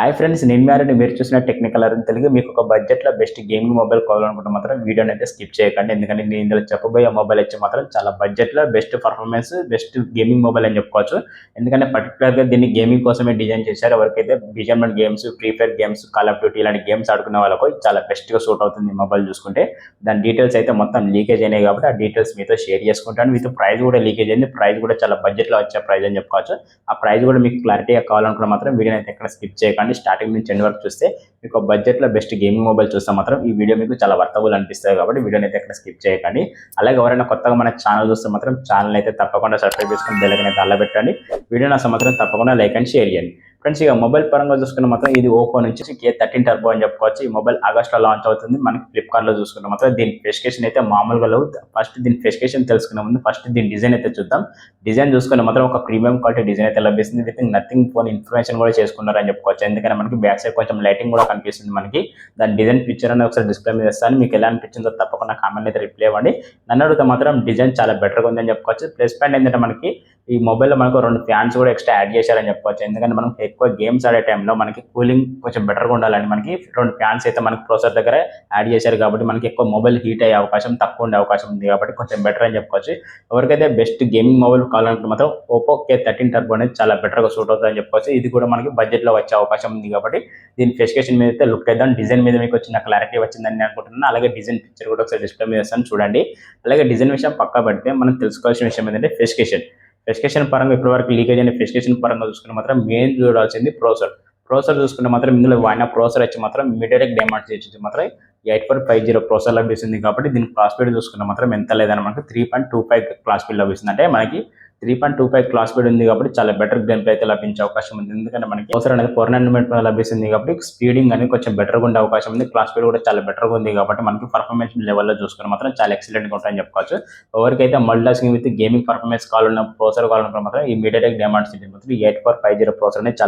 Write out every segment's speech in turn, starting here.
Hi friends, నేను మ్యారండి. మీరు చూసిన టెక్నికల్ అరుణ్ తెలుగు. మీకు ఒక బడ్జెట్లో బెస్ట్ గేమింగ్ మొబైల్ కావాలనుకుంటే మాత్రం వీడియోని అయితే స్కిప్ చేయకండి. ఎందుకంటే నేను ఇందులో చెప్పబోయే మొబైల్ వచ్చి మాత్రం చాలా బడ్జెట్లో best performance, best gaming mobile అని చెప్పుకోవచ్చు. ఎందుకంటే పర్టికులర్గా దీన్ని గేమింగ్ కోసమే డిజైన్ చేశారు. ఎవరికైతే BGMI games, Free Fire games, Call of Duty ఇలాంటి గేమ్స్ ఆడుకునే వాళ్ళకు చాలా బెస్ట్గా సూట్ అవుతుంది ఈ మొబైల్ చూసుకుంటే. దాని డీటెయిల్స్ అయితే మొత్తం లీకేజ్ అయినాయి కాబట్టి ఆ డీటెయిల్స్ మీతో షేర్ చేసుకుంటాను. విత్ ప్రైస్ కూడా లీకేజ్ అయింది. ప్రైస్ కూడా చాలా బడ్జెట్లో వచ్చే ప్రైస్ అని చెప్పుకోవచ్చు. ఆ ప్రైస్ కూడా మీకు క్లారిటీగా కావాలనుకుంటే మాత్రం వీడియోని అయితే ఎక్కడ స్కిప్ చేయకండి. స్టార్టింగ్ నుంచి ఎండ్ వరకు చూస్తే మీకు బడ్జెట్లో బెస్ట్ గేమింగ్ మొబైల్ చూస్తే మాత్రం ఈ వీడియో మీకు చాలా వర్తబుల్ అనిపిస్తుంది. కాబట్టి వీడియోని అయితే ఎక్కడ స్కిప్ చేయకండి. అలాగే ఎవరైనా కొత్తగా మన ఛానల్ చూస్తే మాత్రం ఛానల్ అయితే తప్పకుండా సబ్స్క్రైబ్ చేసుకుని బెల్ ఐకాన్ అయితే పెట్టండి. వీడియోని అసలు మాత్రం తప్పకుండా లైక్ అండ్ షేర్ చేయండి. ఫ్రెండ్స్, ఇక మొబైల్ పరంగా చూసుకున్న మాత్రం ఇది ఓపో నుంచి K13 టర్బో అని చెప్పుకోవచ్చు. ఈ మొబైల్ ఆగస్ట్లో లాంచ్ అవుతుంది. మనకి ఫ్లిప్కార్ట్లో చూసుకున్న మాత్రం దీని స్పెసిఫికేషన్ అయితే మామూలుగా లేవు. ఫస్ట్ దీని స్పెసిఫికేషన్ తెలుసుకునే ముందు ఫస్ట్ దీని డిజైన్ అయితే చూద్దాం. డిజైన్ చూసుకున్న మాత్రం ఒక ప్రీమియం క్వాలిటీ డిజైన్ అయితే లభిస్తుంది. విత్ నథింగ్ ఫోన్ ఇన్ఫర్మేషన్ కూడా చేసుకున్నారని చెప్పుకోవచ్చు. ఎందుకంటే మనకి బ్యాక్ సైడ్ కొంచెం లైటింగ్ కూడా కనిపిస్తుంది. మనకి దాని డిజైన్ పిక్చర్ అనేది ఒకసారి డిస్ప్లే మీద ఇస్తాను. మీకు ఎలా అనిపించిందో తప్పకుండా కామెంట్ అయితే రిప్లై ఇవ్వండి. నన్ను అడిగితే మాత్రం డిజైన్ చాలా బెటర్గా ఉందని చెప్పుకోవచ్చు. ప్లస్ పాయింట్ ఏంటంటే మనకి ఈ మొబైల్లో మనకు 2 ఫ్యాన్స్ కూడా ఎక్స్ట్రా యాడ్ చేశారని చెప్పుకోవచ్చు. ఎందుకంటే మనం ఎక్కువ గేమ్స్ ఆడే టైంలో మనకి కూలింగ్ కొంచెం బెటర్గా ఉండాలని మనకి 2 ఫ్యాన్స్ అయితే మనకి ప్రాసెసర్ దగ్గర యాడ్ చేశారు. కాబట్టి మనకి ఎక్కువ మొబైల్ హీట్ అయ్యే అవకాశం తక్కువ ఉండే అవకాశం ఉంది. కాబట్టి కొంచెం బెటర్ అని చెప్పుకోవచ్చు. ఎవరికైతే బెస్ట్ గేమింగ్ మొబైల్ కావాలంటే మాత్రం ఓపో K13 టర్బో అనేది చాలా బెటర్గా సూట్ అవుతుందని చెప్పుకోవచ్చు. ఇది కూడా మనకి బడ్జెట్లో వచ్చే అవకాశం ఉంది. కాబట్టి దీని స్పెసిఫికేషన్ మీద అయితే లుక్ అయితే డిజైన్ మీద మీకు వచ్చిన క్లారిటీ వచ్చిందని నేను అనుకుంటున్నాను. అలాగే డిజైన్ పిక్చర్ కూడా ఒకసారి డిస్ప్లే మీద ఇస్తాను చూడండి. అలాగే డిజైన్ విషయం పక్కా పెడితే మనం తెలుసుకోవాల్సిన విషయం ఏంటంటే స్పెసిఫికేషన్ పరంగా ఇప్పటివరకు లీకేజ్ అయిన స్పెసిఫికేషన్ పరంగా చూసుకుంటే మాత్రం మెయిన్ చూడాల్సింది ప్రోసెసర్ చూసుకుంటే మాత్రం ఇందులో వాడిన ప్రోసెసర్ వచ్చి మాత్రం మీడియాటెక్ డైమండ్సిటీ మాత్రం 8450 ప్రోసెసర్ లభిస్తుంది. కాబట్టి దీని క్లాస్ స్పీడ్ చూసుకుంటే మాత్రం ఎంత లేదని మనకి 3.25 క్లాస్ స్పీడ్ లభిస్తుంది. అంటే మనకి 3.25 క్లాస్ స్పీడ్ ఉంది కాబట్టి చాలా బెటర్ గేమ్ ప్లే అయితే లభించే అవకాశం ఉంది. ఎందుకంటే మనకి ప్రోసెసర్ అనేది 4 nm లభిస్తుంది కాబట్టి స్పీడింగ్ అనేది కొంచెం బెటర్గా ఉండే అవకాశం ఉంది. క్లాస్ స్పీడ్ కూడా చాలా బెటర్గా ఉంది కాబట్టి మనకి పర్ఫార్మెన్స్ లెవెల్లో చూసుకుని మాత్రం చాలా ఎక్సలెంట్గా ఉంటాయని చెప్పుకోవచ్చు. ఎవరికైతే మల్టీటాస్కింగ్ విత్ గేమింగ్ పర్ఫార్మెన్స్ కావాలన్న ప్రోసెసర్ కావాలనుకున్న మాత్రం ఈ మీడియాటెక్ డైమండ్సిటీ మాత్రం 8450 ప్రోసెసర్ అనేది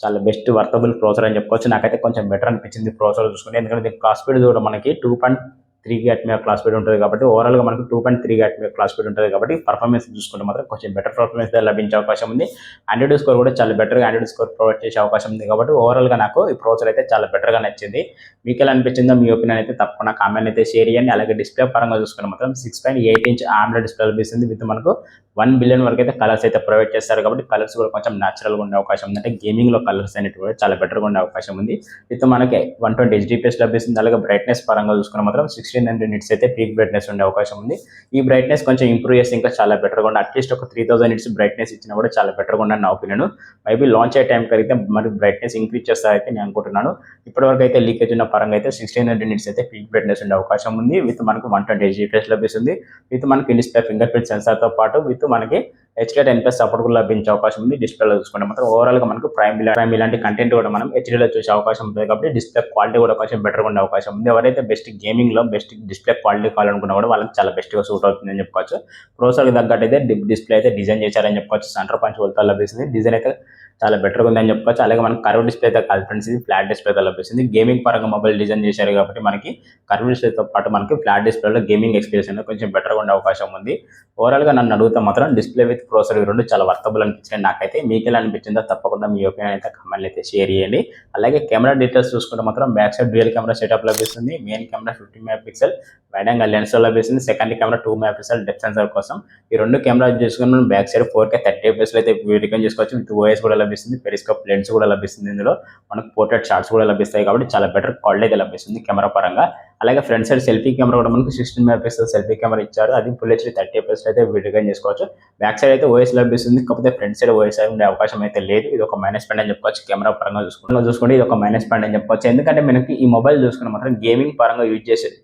చాలా బెస్ట్ వర్తబుల్ ప్రోసెసర్ అని చెప్పుకోవచ్చు. నాకైతే కొంచెం బెటర్ అనిపించింది ప్రోసెసర్ చూసుకుంటే. ఎందుకంటే దీని క్లాస్ స్పీడ్ కూడా మనకి 2.3 GHz క్లాస్ స్పీడ్ ఉంటుంది కాబట్టి ఓవరాల్గా మనకు 2.3 GHz క్లాస్ స్పీడ్ ఉంటుంది కాబట్టి పర్ఫార్మెన్స్ చూసుకుంటే మాత్రం కొంచెం బెటర్ పర్ఫార్మెన్స్ లభించే అవకాశం ఉంది. ఆండ్రాయిడ్ స్కోర్ కూడా చాలా బెటర్గా ఆండ్రాయిడ్ స్కోర్ ప్రొవైడ్ చేసే అవకాశం ఉంది. కాబట్టి ఓవరాల్గా నాకు ఈ ప్రోసెసర్ అయితే చాలా బెటర్గా నచ్చింది. మీకు ఎలా అనిపించిందో మీ ఒపీనియన్ అయితే తప్పకుండా కామెంట్ అయితే షేర్ చేయండి. అలాగే డిస్ప్లే పరంగా చూసుకుంటే మాత్రం 6.8 ఇంచ్ AMOLED డిస్ప్లే లభిస్తుంది. విత్ మనకు 1 బిలియన్ వరకు అయితే కలర్స్ అయితే ప్రొవైడ్ చేస్తారు కాబట్టి కలర్స్ కూడా కొంచెం న్యాచురల్గా ఉండే అవకాశం ఉంది. అంటే గేమింగ్లో కలర్స్ అనేవి కూడా చాలా బెటర్గా ఉండే అవకాశం ఉంది. విత్ మనకి 120 HDPS లభిస్తుంది. అలాగే బ్రైట్నెస్ పరంగా చూసుకున్న మాత్రం 1600 నిట్స్ అయితే పీక్ బ్రైట్నెస్ ఉండే అవకాశం ఉంది. ఈ బ్రైట్నెస్ కొంచెం ఇంప్రూవ్ చేస్తే ఇంకా చాలా బెటర్గా ఉండే అట్లీస్ట్ ఒక 3000 నిట్స్ బ్రైట్నెస్ ఇచ్చినా కూడా చాలా బెటర్గా ఉండే నా ఒపీనియన్. మేబీ లాంచ్ అయ్యే టైంకి అయితే మరి బ్రైట్నెస్ ఇంక్రీజ్ చేస్తారైతే నేను అనుకుంటున్నాను. ఇప్పటివరకు అయితే లీకేజ్ ఉన్న పరంగా అయితే 1600 నిట్స్ అయితే పీక్ బ్రైట్నెస్ ఉండే అవకాశం ఉంది. విత్ మనకు 120 HDPS లభిస్తుంది. విత్ మనకి డిస్ప్లే ఫింగర్ ప్రింట్ సెన్సార్తో పాటు విత్ మనకి HDR10+ సపోర్ట్ కూడా లభించే అవకాశం ఉంది. డిస్ప్లేలో చూసుకుంటే మాత్రం ఓవరాల్గా మనకు ప్రైమ్ ఇలాంటి కంటెంట్ కూడా మనం హెచ్డీలో చూసే అవకాశం ఉంటుంది. కాబట్టి డిస్ప్లే క్వాలిటీ కూడా కొంచెం బెటర్గా ఉండే అవకాశం ఉంది. ఎవరైతే బెస్ట్ గేమింగ్లో బెస్ట్ డిస్ప్లే క్వాలిటీ కావాలనుకున్నా కూడా వాళ్ళకి చాలా బెస్ట్గా సూట్ అవుతుందని చెప్పుకోవచ్చు. ప్రోసెసర్కి తగ్గట్టు అయితే డిస్ప్లే అయితే డిజైన్ చేశారని చెప్పుకోవచ్చు. సెంటర్ పంచ్ హోల్తో లభిస్తుంది. డిజైన్ అయితే చాలా బెటర్గా ఉందని చెప్పుకోవచ్చు. అలాగే మనకి కర్వ్ డిస్ప్లే అయితే కాదు ఫ్రెండ్స్, ఇది ఫ్లాట్ డిస్ప్లే అయితే లభిస్తుంది. గేమింగ్ పరంగా మొబైల్ డిజైన్ చేశారు కాబట్టి మనకి కర్వ్ డిస్ప్లేతో పాటు మనకి ఫ్లాట్ డిస్ప్లేలో గేమింగ్ ఎక్స్పీరియన్స్ అనేది కొంచెం బెటర్గా ఉండే అవకాశం ఉంది. ఓవరాల్గా నన్ను అడుగుతా మాత్రం డిస్ప్లే విత్ ప్రోసెసర్ రెండు చాలా వర్తబుల్ అనిపించింది నాకైతే. మీకు ఎలా అనిపించిందో తప్పకుండా మీ ఒపీనియన్ అయితే కామెంట్ అయితే షేర్ చేయండి. అలాగే కెమెరా డీటెయిల్స్ చూసుకుంటే మాత్రం back side dual camera setup లభిస్తుంది. Main camera 50 MP wide angle lens లభిస్తుంది. Second camera 2 MP depth sensor కోసం. ఈ 2 కెమెరా చూసుకుని మనం బ్యాక్ సైడ్ 4K 30 FPS అయితే రికార్డ్ చేసుకోవచ్చు. విత్ OIS కూడా లభిస్తుంది. పెరిస్కోప్ లెన్స్ కూడా లభిస్తుంది. ఇందులో మనకు పోర్ట్రేట్ షాట్స్ కూడా లభిస్తాయి కాబట్టి చాలా బెటర్ క్వాలిటీ అయితే లభిస్తుంది కెమెరా పరంగా. అలాగే ఫ్రంట్ సైడ్ సెల్ఫీ కెమెరా కూడా మనకు 16 MP సెల్ఫీ కెమెరా ఇచ్చారు. అది ఫుల్ HD 30 FPS అయితే రికార్డ్ చేసుకోవచ్చు. బ్యాక్ సైడ్ అయితే OIS లభిస్తుంది. కాకపోతే ఫ్రంట్ సైడ్ OIS ఉండే అవకాశం అయితే లేదు. ఇది ఒక మైనస్ పాయింట్ అని చెప్పుకోవచ్చు. కెమెరా పరంగా చూసుకుంటే ఇది ఒక మైనస్ పాయింట్ అని చెప్పుకోవచ్చు. ఎందుకంటే మనకి ఈ మొబైల్ చూసుకున్న మాత్రం గేమింగ్ పరంగా యూజ్ చేసేది,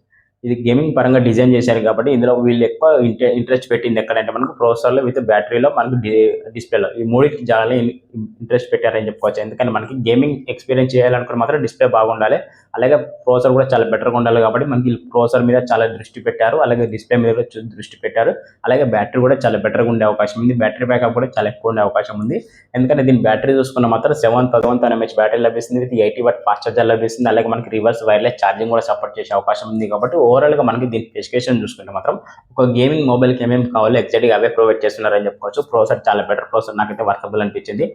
ఇది గేమింగ్ పరంగా డిజైన్ చేశారు కాబట్టి ఇందులో వీళ్ళు ఎక్కువ ఇంట్రెస్ట్ పెట్టింది ఎక్కడంటే మనకు ప్రోసెసర్లో విత్ బ్యాటరీలో మనకు డిస్ప్లేలో ఈ మూడింటికి చాలా ఇంట్రెస్ట్ పెట్టారని చెప్పుకోవచ్చు. ఎందుకంటే మనకి గేమింగ్ ఎక్స్పీరియన్స్ చేయాలనుకున్న మాత్రం డిస్ప్లే బాగుండాలి. అలాగే ప్రోసెసర్ కూడా చాలా బెటర్గా ఉండాలి కాబట్టి మనకి ప్రోసెసర్ మీద చాలా దృష్టి పెట్టారు. అలాగే డిస్ప్లే మీద కూడా దృష్టి పెట్టారు. అలాగే బ్యాటరీ కూడా చాలా బెటర్గా ఉండే అవకాశం ఉంది. బ్యాటరీ బ్యాకప్ కూడా చాలా ఎక్కువ ఉండే అవకాశం ఉంది. ఎందుకంటే దీని బ్యాటరీ చూసుకున్న మాత్రం 7000 mAh బ్యాటరీ లభిస్తుంది. విత్ 80 వాట్ ఫాస్ట్ చార్జర్ లభిస్తుంది. అలాగే మనకి రివర్స్ వైర్లెస్ ఛార్జింగ్ కూడా సపోర్ట్ చేసే అవకాశం ఉంది. కాబట్టి ఓవరాల్గా మనకి దీని స్పెసిఫికేషన్ చూసుకుంటే మాత్రం ఒక గేమింగ్ మొబైల్కి ఏమేమి కావాలో ఎగ్జాక్ట్గా అవే ప్రొవైడ్ చేస్తున్నారని చెప్పుకోవచ్చు. ప్రాసెసర్ చాలా బెటర్ ప్రాసెసర్ నాకైతే వర్కబుల్ అనిపించింది.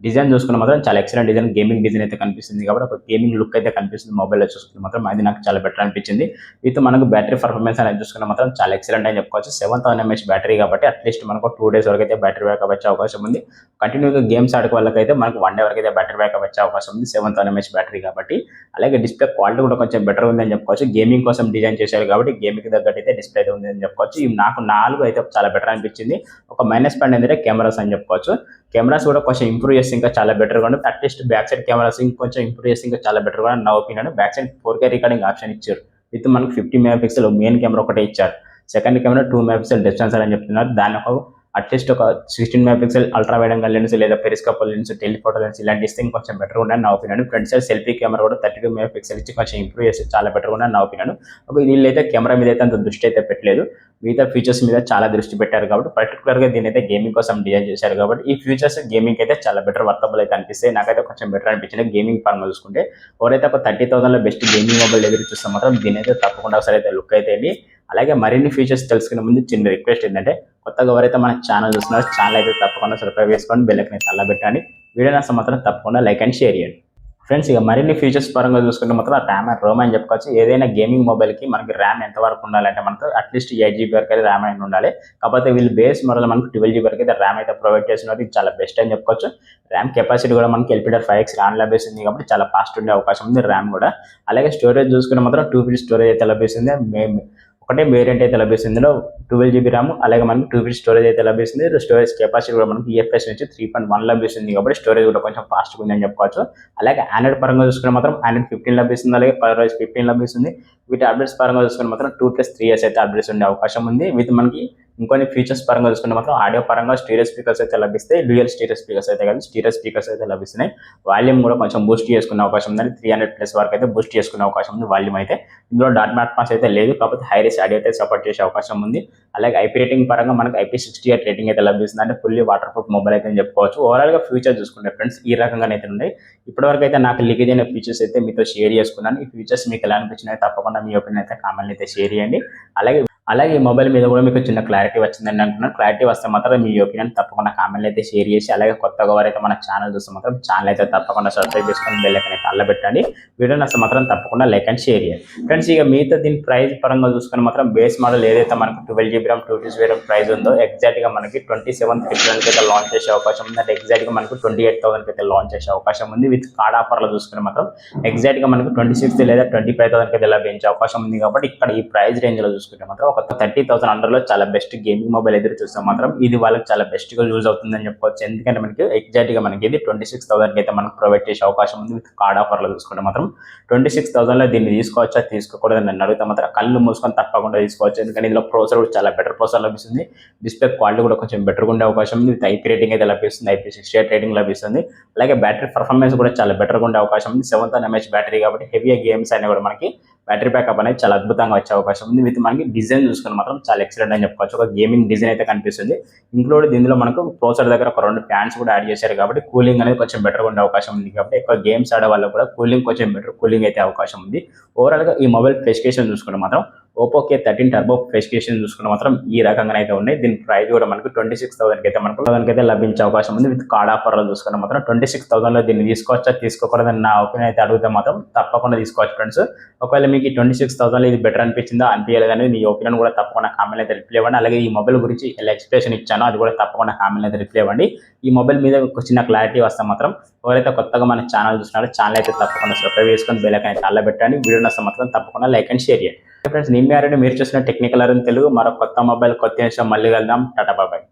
డిజైన్ చూసుకుంటే మాత్రం చాలా ఎక్సలెంట్ డిజైన్, గేమింగ్ డిజైన్ అయితే కనిపిస్తుంది కాబట్టి ఒక గేమింగ్ లుక్ అయితే కనిపిస్తుంది మొబైల్లో చూసుకుంటే మాత్రం. అది నాకు చాలా బెటర్ అనిపించింది. విత్ మనకు బ్యాటరీ పర్ఫార్మెన్స్ అనేది చూసుకుంటే మాత్రం చాలా ఎక్సలెంట్ అని చెప్పుకోవచ్చు. 7000 mAh బ్యాటరీ కాబట్టి అట్లీస్ట్ మనకు 2 days వరకు అయితే బ్యాటరీ బ్యాకప్ వచ్చే అవకాశం ఉంది. కంటిన్యూగా గేమ్స్ ఆడే వాళ్ళకైతే మనకు 1 day వరకు అయితే బ్యాటరీ బ్యాకప్ వచ్చే అవకాశం ఉంది 7000 mAh బ్యాటరీ కాబట్టి. అలాగే డిస్ప్లే క్వాలిటీ కూడా కొంచెం బెటర్ ఉంది అని చెప్పుకోవచ్చు. గేమింగ్ కోసం డిజైన్ చేశారు కాబట్టి గేమింగ్ తగ్గట్టు అయితే డిస్ప్లే అయితే ఉంది అని చెప్పుకోవచ్చు. ఇవి నాకు 4 అయితే చాలా బెటర్ అనిపించింది. ఒక మైనస్ పాయింట్ ఏంటంటే కెమెరాస్ అని చెప్పుకోవచ్చు. కెమెరాస్ కూడా కొంచెం ఇంప్రూవ్ చేస్తే ఇంకా చాలా బెటర్గా ఉంటుంది. అట్లీస్ట్ బ్యాక్ సైడ్ కెమెరాస్ ఇంకొంచెం ఇంప్రూవ్ చేస్తే ఇంకా చాలా బెటర్గా నా opinion. Back side 4K recording option ఇచ్చారు. విత్ మనకు 50 MP మెయిన్ కెమెరా ఒకటే ఇచ్చారు. సెకండ్ కెమెరా 2 MP డిస్టెన్స్ అని చెప్తున్నారు. దాని ఒక అట్లీస్ట్ ఒక 16 MP ultra wide angle lens లేదా పెరిస్కోప్ లెన్స్, టెలిఫోటో లెన్స్ ఇలాంటి ఇస్తే ఇంకొంచెం బెటర్ ఉండాలి నా opinion. Front side selfie camera కూడా 32 MP ఇచ్చి కొంచెం ఇంప్రూవ్ చేస్తే చాలా బెటర్ ఉండాలి నా ఒపీనియన్. వీళ్ళైతే కెమెరా మీద అయితే అంత దృష్టి అయితే పెట్టలేదు, మిగతా ఫీచర్స్ మీద చాలా దృష్టి పెట్టారు కాబట్టి పర్టికులర్గా దీని అయితే గేమింగ్ కోసం డిజైన్ చేశారు కాబట్టి ఈ ఫీచర్స్ గేమింగ్ అయితే చాలా బెటర్ వర్కబుల్ అయితే అనిపిస్తాయి. నాకైతే కొంచెం బెటర్ అనిపించింది గేమింగ్ పరంగా చూసుకుంటే. ఎవరైతే ఒక 30,000లో బెస్ట్ గేమింగ్ మొబైల్ ఎదురు చూస్తే మాత్రం దీని అయితే తప్పకుండా ఒకసారి అయితే లుక్ అయితే అండి. అలాగే మరిన్ని ఫీచర్స్ తెలుసుకునే ముందు చిన్న రిక్వెస్ట్ ఏంటంటే కొత్తగా ఎవరైతే మన ఛానల్ చూస్తున్నారో ఛానల్ అయితే తప్పకుండా సబ్స్క్రైబ్ చేసుకోండి, బెల్ ఐకాన్ అలా పెట్టండి. వీడియో నచ్చితే మాత్రం తప్పకుండా లైక్ అండ్ షేర్ చేయండి. ఫ్రెండ్స్ ఇక మరిన్ని ఫీచర్స్ పరంగా చూసుకుంటే మాత్రం ర్యామ్ అండ్ రోమ్ అని చెప్పుకోవచ్చు. ఏదైనా గేమింగ్ మొబైల్కి మనకి ర్యామ్ ఎంత వరకు ఉండాలంటే మనకు అట్లీస్ట్ 8 GB వరకు అయితే ర్యామ్ అయినా ఉండాలి. కాకపోతే వీళ్ళు బేస్ మోడల్ మనకు 12 GB వరకు అయితే ర్యామ్ అయితే ప్రొవైడ్ చేస్తున్నారు. ఇది చాలా బెస్ట్ అని చెప్పుకోవచ్చు. ర్యామ్ కెపాసిటీ కూడా మనకి LPDDR5X ర్యామ్ లభిస్తుంది కాబట్టి చాలా ఫాస్ట్ ఉండే అవకాశం ఉంది ర్యామ్ కూడా. అలాగే స్టోరేజ్ చూసుకుంటే మాత్రం 2 స్టోరేజ్ అయితే లభిస్తుంది. ఒకటే వేరియంట్ అయితే లభిస్తుంది. ఇందులో 12 GB ర్యామ్ అలాగే మనకి 2 స్టోరేజ్ అయితే లభిస్తుంది. స్టోరేజ్ కెపాసిటీ కూడా మనకి EFS నుంచి 3.1 లభిస్తుంది కాబట్టి స్టోరేజ్ కూడా కొంచెం ఫాస్ట్గా ఉంది అని చెప్పుకోవచ్చు. అలాగే ఆండ్రాయిడ్ పరంగా చూసుకుంటే మాత్రం ఆండ్రాయిడ్ 15 లభిస్తుంది, అలాగే ColorOS 15 లభిస్తుంది. వీటి అప్డేట్స్ పరంగా చూసుకుంటే మాత్రం 2+3 years అయితే అప్డేట్స్ ఉండే అవకాశం ఉంది. విత్ మనకి ఇంకొన్ని ఫీచర్స్ పరంగా చూసుకుంటే మాత్రం ఆడియో పరంగా స్టీరియో స్పీకర్స్ అయితే లభిస్తాయి. డ్యూయల్ స్టీరియో స్పీకర్స్ అయితే కాదు, స్టీరియో స్పీకర్స్ అయితే లభిస్తున్నాయి. వాల్యూమ్ కూడా కొంచెం బూస్ట్ చేసుకునే అవకాశం ఉంది. 300+ వరకు అయితే బూస్ట్ చేసుకునే అవకాశం ఉంది వాల్యూమ్ అయితే. ఇందులో డాట్ మ్యాట్ అయితే లేదు కాకపోతే హై రేస్ ఆడియో అయితే సపోర్ట్ చేసే అవకాశం ఉంది. అలాగే IP రేటింగ్ పరంగా మనకి IP68 రేటింగ్ అయితే లభిస్తుంది. అంటే ఫుల్లీ వాటర్ ప్రూఫ్ మొబైల్ అయితే చెప్పుకోవచ్చు. ఓవరాల్గా ఫ్యూచర్ చూసుకుంటే ఫ్రెండ్స్ ఈ రకంగా అయితే ఉన్నాయి. ఇప్పటివరకు అయితే నాకు లీకేజ్ అయిన ఫీచర్స్ అయితే మీతో షేర్ చేసుకున్నాను. ఈ ఫీచర్స్ మీకు ఎలా అనిపించినాయి తప్పకుండా మీ ఒపీనియన్ అయితే కామెంట్ అయితే షేర్ చేయండి. అలాగే ఈ మొబైల్ మీద కూడా మీకు చిన్న క్లారిటీ వచ్చిందని అనుకున్నాను. క్లారిటీ వస్తే మాత్రం మీ ఒపీనియన్ తప్పకుండా కామెంట్ అయితే షేర్ చేసి, అలాగే కొత్తగా ఎవరైతే మన ఛానల్ చూస్తే మాత్రం ఛానల్ అయితే తప్పకుండా సబ్స్క్రైబ్ చేసుకొని బెల్ ఐకాన్ అయితే పెట్టండి. వీడియో నచ్చితే మాత్రం తప్పకుండా లైక్ అండ్ షేర్ చేయండి. ఫ్రెండ్స్ ఇక మిగతా దీని ప్రైస్ పరంగా చూసుకొని మాత్రం బేస్ మోడల్ ఏదైతే మనకు 12 GB RAM 2 GB RAM price ఉందో ఎగ్జాక్ట్గా మనకి 27th April అయితే లాంచ్ చేసే అవకాశం ఉంది. అంటే ఎగ్జాక్ట్గా మనకు 28,000 అయితే లాంచ్ చేసే అవకాశం ఉంది. విత్ కార్డ్ ఆఫర్లో చూసుకుని మాత్రం ఎగ్జాక్ట్గా మనకు 26 లేదా 25,000 అయితే లభించే అవకాశం ఉంది. కాబట్టి ఇక్కడ ఈ ప్రైస్ రేంజ్లో చూసుకుంటే మాత్రం ఒక 30,000 అండర్లో చాలా బెస్ట్ గేమింగ్ మొబైల్ ఎదురు చూస్తే మాత్రం ఇది వాళ్ళకి చాలా బెస్ట్గా యూజ్ అవుతుందని చెప్పుకోవచ్చు. ఎందుకంటే మనకి ఎగ్జాక్ట్గా మనకి ఇది 26,000 అయితే మనకు ప్రొవైడ్ చేసే అవకాశం ఉంది. విత్ కార్డ్ ఆఫర్లో చూసుకుంటే మాత్రం 26,000లో దీన్ని తీసుకోవచ్చా తీసుకోకూడదు నన్ను అడిగితే మాత్రం కళ్ళు మూసుకొని తప్పకుండా తీసుకోవచ్చు. ఎందుకంటే ఇందులో ప్రాసెసర్ కూడా చాలా బెటర్ ప్రాసెసర్ లభిస్తుంది. డిస్ప్లే క్వాలిటీ కూడా కొంచెం బెటర్గా ఉండే అవకాశం ఉంది. విత్ IP రేటింగ్ అయితే లభిస్తుంది, IP68 రేటింగ్ లభిస్తుంది. అలాగే బ్యాటరీ పర్ఫార్మెన్స్ కూడా చాలా బెటర్గా ఉండే అవకాశం ఉంది. 7000 mAh బ్యాటరీ కాబట్టి హెవీ గేమ్స్ అయినా కూడా మనకి బ్యాటరీ బ్యాకప్ అనేది చాలా అద్భుతంగా వచ్చే అవకాశం ఉంది. విత్ మనకి డిజైన్ చూసుకుని మాత్రం చాలా ఎక్సలెంట్ అని చెప్పుకోవచ్చు. ఒక గేమింగ్ డిజైన్ అయితే కనిపిస్తుంది. ఇంక్లూడ్ దీనిలో మనకు ప్రాసెసర్ దగ్గర ఒక 2 ఫ్యాన్స్ కూడా యాడ్ చేశారు కాబట్టి కూలింగ్ అనేది కొంచెం బెటర్గా ఉండే అవకాశం ఉంది. కాబట్టి ఎక్కువ గేమ్స్ ఆడే వాళ్ళకి కూడా కొంచెం బెటర్ కూలింగ్ అయితే అవకాశం ఉంది. ఓవరాల్గా ఈ మొబైల్ స్పెసిఫికేషన్ చూసుకుంటే మాత్రం Oppo K13 టర్బో స్పెసిఫికేషన్ చూసుకుంటే మాత్రం ఈ రకంగా అయితే ఉన్నాయి. దీని ప్రైస్ కూడా మనకు 26,000 అయితే మనకు లభించే అవకాశం ఉంది. విత్ కార్డ్ ఆఫర్లో చూసుకుంటే మాత్రం 26,000లో దీన్ని తీసుకోవచ్చా తీసుకోకూడదని నా ఒపీనియన్ అయితే అడిగితే మాత్రం తప్పకుండా తీసుకోవచ్చు ఫ్రెండ్స్. ఒకవేళ మీకు 26,000లో ఇది బెటర్ అనిపించిందా అనిపించలేదు అనేది మీ ఒపీనియన్ కూడా తప్పకుండా కామెంట్ అయితే రిప్లై ఇవ్వండి. అలాగే ఈ మొబైల్ గురించి ఎలా ఎక్స్ప్లెనేషన్ ఇచ్చానో అది కూడా తప్పకుండా కామెంట్ అయితే రిప్లై ఇవ్వండి. ఈ మొబైల్ మీద ఒక చిన్న క్లారిటీ వస్తే మాత్రం ఎవరైతే కొత్తగా మన ఛానల్ చూస్తున్నారో ఛానల్ అయితే తప్పకుండా సబ్స్క్రైబ్ చేసుకొని బెల్ ఐకాన్ అయితే పెట్టండి. వీడియో నచ్చితే మాత్రం తప్పకుండా లైక్ అండ్ షేర్ చేయండి. ఫ్రెండ్స్ నేను మీరు చూసిన టెక్నికల్ తెలుగు మరో కొత్త మొబైల్ కొత్త విషయం మళ్ళీ కలుద్దాం. టాటా బాయ్.